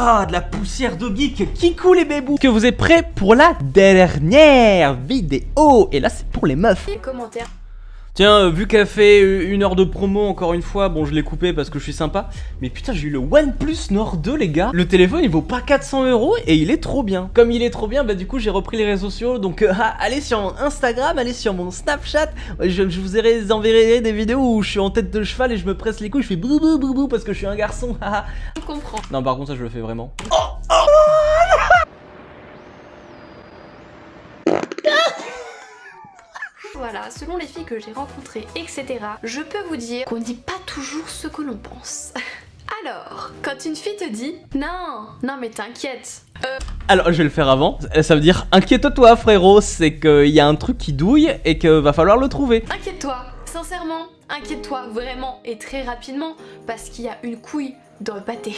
Ah, de la poussière de geek qui coule les bébous. Que vous êtes prêts pour la dernière vidéo? Et là c'est pour les meufs. Les commentaires. Tiens, vu qu'elle fait 1 heure de promo encore une fois, bon je l'ai coupé parce que je suis sympa. Mais putain, j'ai eu le OnePlus Nord 2 les gars. Le téléphone il vaut pas 400 € et il est trop bien. Comme il est trop bien, bah du coup j'ai repris les réseaux sociaux. Donc allez sur mon Instagram, allez sur mon Snapchat. Je vous enverrai des vidéos où je suis en tête de cheval et je me presse les couilles. Je fais brou brou brou brou parce que je suis un garçon. Je comprends. Non par contre ça je le fais vraiment. Voilà, selon les filles que j'ai rencontrées, etc., je peux vous dire qu'on ne dit pas toujours ce que l'on pense. Alors, quand une fille te dit « Non, mais t'inquiète », Alors je vais le faire avant, ça veut dire inquiète-toi frérot, c'est qu'il y a un truc qui douille et que va falloir le trouver. Inquiète-toi, sincèrement, inquiète-toi vraiment et très rapidement parce qu'il y a une couille dans le pâté.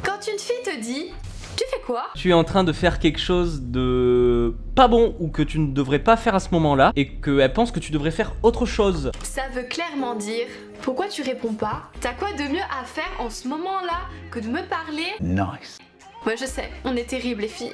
Quand une fille te dit « Tu fais quoi ?» Tu es en train de faire quelque chose de pas bon ou que tu ne devrais pas faire à ce moment-là et qu'elle pense que tu devrais faire autre chose. Ça veut clairement dire « Pourquoi tu réponds pas? T'as quoi de mieux à faire en ce moment-là que de me parler ?» Nice. Ouais, je sais, on est terribles les filles.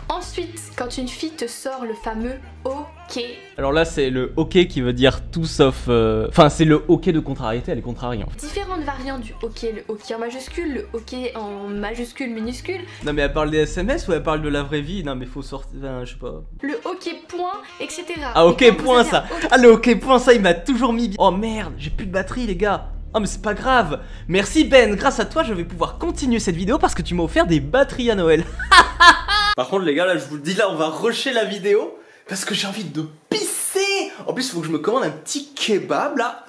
Ensuite, quand une fille te sort le fameux OK. Alors là c'est le OK qui veut dire tout sauf... Enfin c'est le OK de contrariété, elle est contrariée en fait. Différentes variantes du OK, le OK en majuscule, le OK en majuscule, minuscule. Non mais elle parle des SMS ou elle parle de la vraie vie? Non mais faut sortir... Enfin, je sais pas... Le OK point, etc. Ah OK Et quand point vous ça avez un OK- Ah le OK point ça il m'a toujours mis... Oh merde, j'ai plus de batterie les gars. Oh mais c'est pas grave. Merci Ben, grâce à toi je vais pouvoir continuer cette vidéo parce que tu m'as offert des batteries à Noël. Par contre les gars, là je vous le dis, là on va rusher la vidéo parce que j'ai envie de pisser. En plus il faut que je me commande un petit kebab là.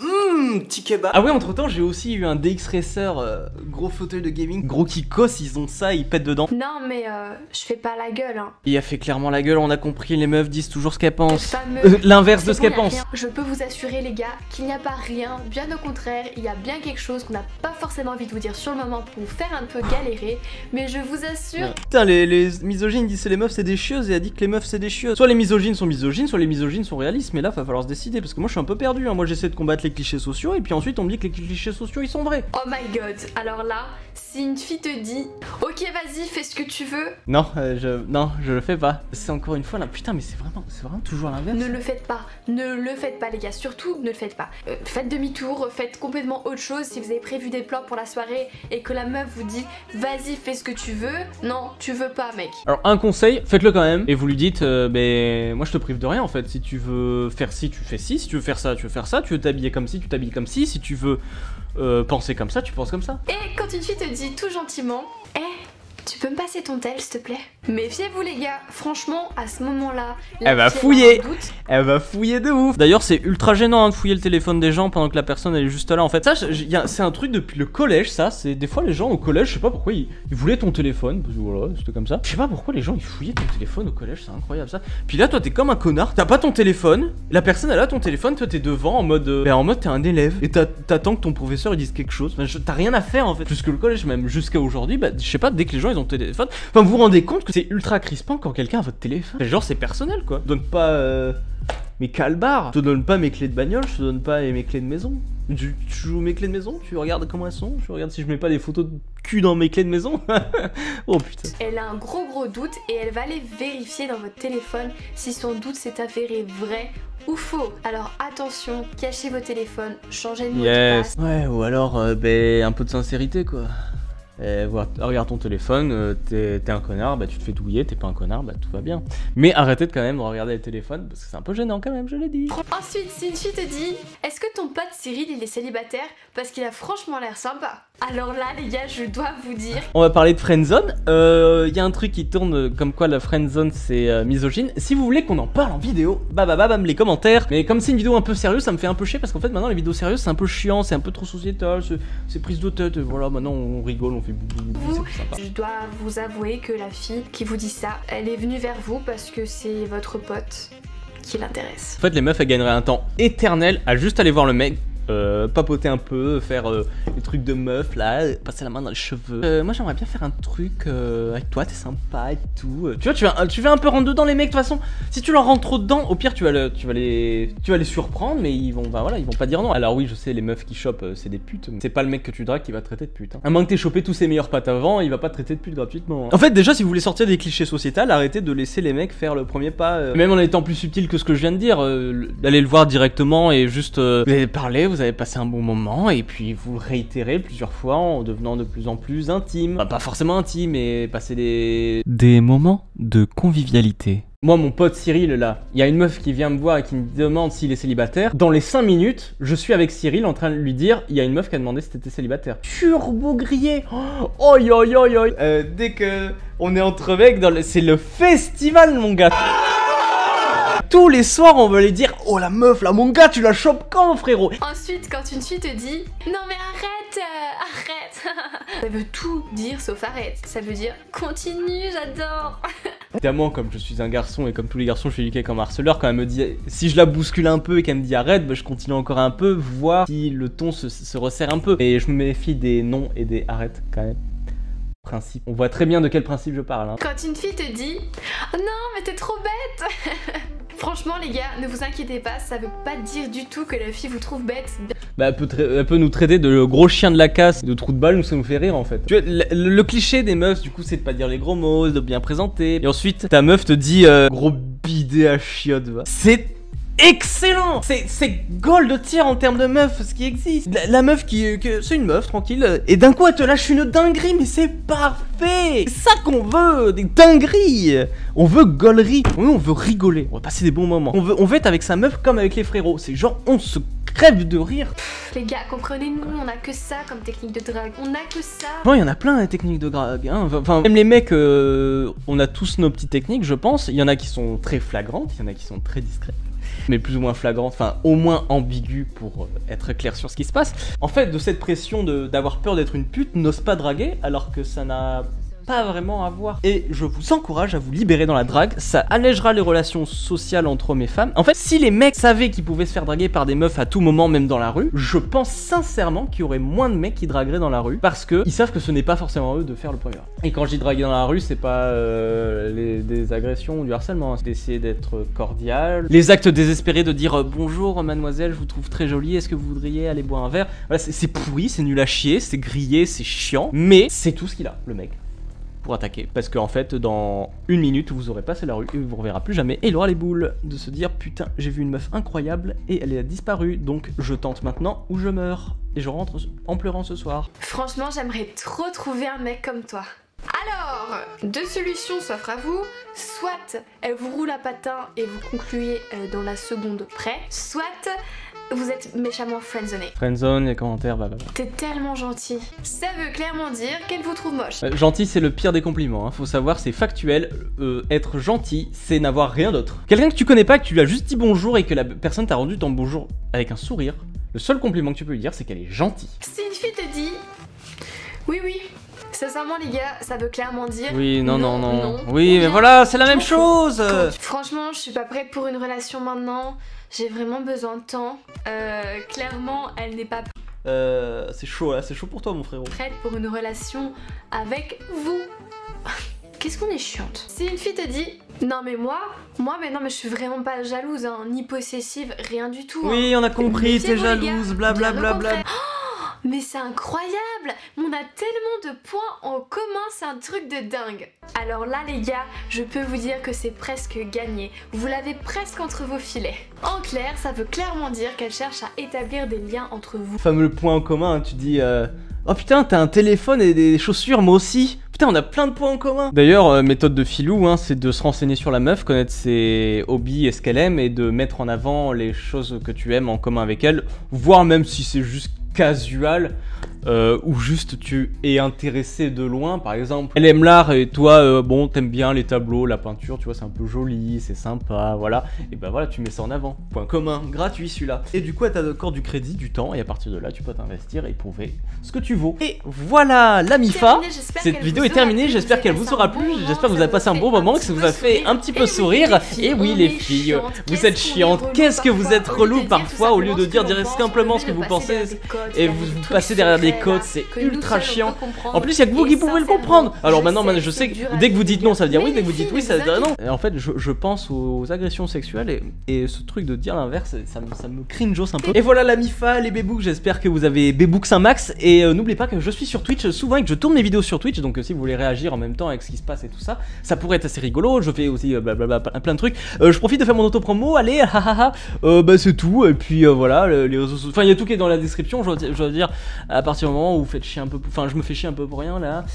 Petit kebab. Ah ouais, entre temps j'ai aussi eu un DX Racer, gros fauteuil de gaming. Gros Kikos, ils ont ça, ils pètent dedans. Non mais je fais pas la gueule hein. Il a fait clairement la gueule, on a compris, les meufs disent toujours ce qu'elles pensent. Fameux- L'inverse de C'est ce bon, qu'elles y a pensent. rien. Je peux vous assurer les gars qu'il n'y a pas rien, bien au contraire, il y a bien quelque chose qu'on n'a pas forcément envie de vous dire sur le moment pour vous faire un peu galérer, mais je vous assure... Ouais. Putain, les misogynes disent que les meufs c'est des chieuses et elle dit que les meufs c'est des chieuses. Soit les misogynes sont misogynes, soit les misogynes sont réalistes, mais là va falloir se décider parce que moi je suis un peu perdu. Hein. Moi j'essaie de combattre les clichés sociaux et puis ensuite on me dit que les clichés sociaux ils sont vrais. Oh my god, alors là, si une fille te dit « Ok vas-y, fais ce que tu veux Non, je le fais pas. C'est encore une fois là, putain mais c'est vraiment toujours l'inverse. » Ne le faites pas, ne le faites pas les gars, surtout ne le faites pas. Faites demi-tour, faites complètement autre chose si vous avez prévu des plans pour la soirée et que la meuf vous dit « Vas-y, fais ce que tu veux », non, tu veux pas mec. Alors un conseil, faites-le quand même et vous lui dites ben moi je te prive de rien en fait. Si tu veux faire ci, tu fais ci, si tu veux faire ça, tu veux faire ça, tu veux t'habiller comme ci, tu t'habilles comme ci, si tu veux penser comme ça, tu penses comme ça. Et quand une fille te dit tout gentiment « Eh, tu peux me passer ton tel s'il te plaît ?» Méfiez-vous les gars, franchement à ce moment-là, Elle va fouiller. Elle va fouiller de ouf. D'ailleurs c'est ultra gênant hein, de fouiller le téléphone des gens pendant que la personne elle est juste là en fait. Ça c'est un truc depuis le collège ça, c'est des fois les gens au collège, je sais pas pourquoi ils voulaient ton téléphone, parce que voilà c'était comme ça. Je sais pas pourquoi les gens ils fouillaient ton téléphone au collège, c'est incroyable ça. Puis là toi t'es comme un connard, t'as pas ton téléphone, la personne elle a ton téléphone, toi t'es devant en mode t'es un élève et t'attends que ton professeur il dise quelque chose. Enfin, t'as rien à faire en fait. Jusque le collège même, jusqu'à aujourd'hui, bah je sais pas, dès que les gens ils ont téléphone, enfin vous vous rendez compte que c'est ultra crispant quand quelqu'un a votre téléphone. Genre c'est personnel quoi. Donne pas mes calbars, je te donne pas mes clés de bagnole, je te donne pas mes clés de maison. Tu joues mes clés de maison, tu regardes comment elles sont, tu regardes si je mets pas des photos de cul dans mes clés de maison. Oh putain. Elle a un gros doute et elle va aller vérifier dans votre téléphone si son doute s'est avéré vrai ou faux. Alors attention, cachez vos téléphones, changez de mot de passe. Ouais, ou alors un peu de sincérité quoi. Regarde ton téléphone, t'es un connard, bah tu te fais douiller, t'es pas un connard, bah tout va bien. Mais arrêtez quand même de regarder les téléphones parce que c'est un peu gênant quand même, je l'ai dit. Ensuite, si une fille te dit « Est-ce que ton pote Cyril il est célibataire parce qu'il a franchement l'air sympa ?» Alors là les gars, je dois vous dire... On va parler de friendzone, y a un truc qui tourne comme quoi la friendzone c'est misogyne. Si vous voulez qu'on en parle en vidéo, bam les commentaires. Mais comme c'est une vidéo un peu sérieuse, ça me fait un peu chier parce qu'en fait maintenant les vidéos sérieuses c'est un peu chiant, c'est un peu trop sociétal, c'est prise de tête, voilà maintenant on rigole, on fait boubou, c'est sympa. Je dois vous avouer que la fille qui vous dit ça, elle est venue vers vous parce que c'est votre pote qui l'intéresse. En fait les meufs elles gagneraient un temps éternel à juste aller voir le mec, papoter un peu, faire les trucs de meuf là, passer la main dans les cheveux. Moi j'aimerais bien faire un truc avec toi, t'es sympa et tout. Tu vois, tu vas un peu rentrer dedans les mecs. De toute façon, si tu leur rentres trop dedans, au pire tu vas les surprendre, mais ils vont ils vont pas dire non. Alors oui, je sais, les meufs qui chopent, c'est des putes. C'est pas le mec que tu dragues qui va te traiter de pute. Hein. À moins que t'aies chopé tous ses meilleurs potes avant, il va pas te traiter de pute gratuitement. Hein. En fait, déjà, si vous voulez sortir des clichés sociétals, arrêtez de laisser les mecs faire le premier pas. Même en étant plus subtil que ce que je viens de dire, d'aller le voir directement et juste vous avez parlé, vous avez passé un bon moment et puis vous le réitérez plusieurs fois en devenant de plus en plus intime. Enfin, pas forcément intime, mais passer des moments de convivialité. Moi, mon pote Cyril, là, il y a une meuf qui vient me voir et qui me demande s'il est célibataire. Dans les 5 minutes, je suis avec Cyril en train de lui dire, il y a une meuf qui a demandé si t'étais célibataire. Turbo grillé. Oh, yo, yo, yo. Dès que on est entre mecs, c'est le festival, mon gars. Tous les soirs, on va aller dire, oh la meuf, là, mon gars, tu la chopes quand, frérot? Ensuite, quand une fille te dit, non mais arrête, arrête. Ça veut tout dire sauf arrête. Ça veut dire, continue, j'adore. Évidemment, comme je suis un garçon et comme tous les garçons, je suis éduqué comme harceleur. Quand elle me dit, si je la bouscule un peu et qu'elle me dit arrête, bah, je continue encore un peu, voir si le ton se resserre un peu. Et je me méfie des non et des arrêtes quand même. Principe. On voit très bien de quel principe je parle. Hein. Quand une fille te dit, oh non, mais t'es trop bête. Franchement les gars, ne vous inquiétez pas, ça veut pas dire du tout que la fille vous trouve bête. Bah elle peut nous traiter de gros chien de la casse, de trou de balle, ça nous fait rire en fait. Tu vois, le cliché des meufs du coup c'est de pas dire les gros mots, de bien présenter. Et ensuite ta meuf te dit gros bidet à chiottes va. C'est excellent. C'est gold tier en termes de meuf, ce qui existe. La meuf c'est une meuf tranquille. Et d'un coup elle te lâche une dinguerie, mais c'est parfait. C'est ça qu'on veut, des dingueries. On veut gaulerie. Oui, on veut rigoler. On va passer des bons moments. On veut être avec sa meuf comme avec les frérots. C'est genre on se crève de rire. Les gars, comprenez-nous, on a que ça comme technique de drague. On a que ça. Bon, il y en a plein de techniques de drague. Hein. Enfin, même les mecs, on a tous nos petites techniques, je pense. Il y en a qui sont très flagrantes, il y en a qui sont très discrètes. Mais plus ou moins flagrant, enfin au moins ambigu pour être clair sur ce qui se passe. En fait, de cette pression d'avoir peur d'être une pute, n'ose pas draguer alors que ça n'a pas vraiment à voir. Et je vous encourage à vous libérer dans la drague, ça allègera les relations sociales entre hommes et femmes. En fait, si les mecs savaient qu'ils pouvaient se faire draguer par des meufs à tout moment, même dans la rue, je pense sincèrement qu'il y aurait moins de mecs qui dragueraient dans la rue parce que ils savent que ce n'est pas forcément eux de faire le premier. Et quand je dis draguer dans la rue, c'est pas des agressions ou du harcèlement, c'est d'essayer d'être cordial. Les actes désespérés de dire bonjour mademoiselle, je vous trouve très jolie, est-ce que vous voudriez aller boire un verre? Voilà, c'est pourri, c'est nul à chier, c'est grillé, c'est chiant, mais c'est tout ce qu'il a, le mec. Pour attaquer, parce qu'en fait dans 1 minute vous aurez passé la rue et vous reverra plus jamais et il aura les boules de se dire putain j'ai vu une meuf incroyable et elle a disparu donc je tente maintenant ou je meurs et je rentre en pleurant ce soir. Franchement j'aimerais trop trouver un mec comme toi. Alors, 2 solutions s'offrent à vous, soit elle vous roule à patin et vous concluez dans la seconde près, soit vous êtes méchamment friendzoné. Friendzone, les commentaires, bah. T'es tellement gentil. Ça veut clairement dire qu'elle vous trouve moche. Gentil, c'est le pire des compliments, hein. Faut savoir, c'est factuel. Être gentil, c'est n'avoir rien d'autre. Quelqu'un que tu connais pas, que tu lui as juste dit bonjour et que la personne t'a rendu ton bonjour avec un sourire, le seul compliment que tu peux lui dire, c'est qu'elle est gentille. Si une fille te dit oui, oui. Sincèrement les gars, ça veut clairement dire oui, non. Oui, mais voilà, c'est la même chose. Franchement, je suis pas prête pour une relation maintenant. J'ai vraiment besoin de temps. Clairement, elle n'est pas c'est chaud là, c'est chaud pour toi mon frérot. Prête pour une relation avec vous. Qu'est-ce qu'on est chiante. Si une fille te dit non mais moi mais non mais je suis vraiment pas jalouse hein, ni possessive, rien du tout. Oui, hein. on a compris, t'es jalouse, blablabla. Mais c'est incroyable, on a tellement de points en commun, c'est un truc de dingue. Alors là les gars, je peux vous dire que c'est presque gagné, vous l'avez presque entre vos filets. En clair, ça veut clairement dire qu'elle cherche à établir des liens entre vous. Fameux point en commun, hein, tu dis oh putain t'as un téléphone et des chaussures, moi aussi. Putain on a plein de points en commun. D'ailleurs méthode de filou, hein, c'est de se renseigner sur la meuf, connaître ses hobbies et ce qu'elle aime et de mettre en avant les choses que tu aimes en commun avec elle, voire même si c'est juste casual ou juste tu es intéressé de loin, par exemple elle aime l'art et toi bon t'aimes bien les tableaux, la peinture, tu vois c'est un peu joli, c'est sympa, voilà, et bah voilà tu mets ça en avant, point commun, gratuit celui-là, et du coup elle t'accorde du crédit, du temps, et à partir de là tu peux t'investir et prouver ce que tu vaux. Et voilà la MIFA, cette vidéo est terminée, j'espère qu'elle vous aura plu, j'espère que vous avez passé un bon moment, que ça vous a fait un petit peu sourire, et oui les filles, vous êtes chiantes, qu'est-ce que vous êtes relou parfois, au lieu de dire simplement ce que vous pensez et vous passez derrière des des codes, c'est ultra chiant. En plus, il y a que vous qui pouvez le comprendre. Alors maintenant, je sais que dès que vous dites non, ça veut dire oui, dès que vous dites oui, ça veut dire non. Et en fait, je pense aux agressions sexuelles et ce truc de dire l'inverse, ça me cringe un peu. Et voilà la MIFA, les bébooks, j'espère que vous avez bébooks un max. Et n'oubliez pas que je suis sur Twitch souvent et que je tourne mes vidéos sur Twitch. Donc si vous voulez réagir en même temps avec ce qui se passe et tout ça, ça pourrait être assez rigolo. Je fais aussi blablabla, plein de trucs. Je profite de faire mon auto-promo, allez, bah c'est tout. Et puis voilà, les réseaux sociaux. Enfin, il y a tout qui est dans la description. Je dois dire, à partir du moment où vous faites chier un peu. Enfin, je me fais chier un peu pour rien là.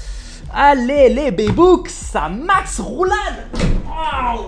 Allez, les bébooks, ça max roulade! Oh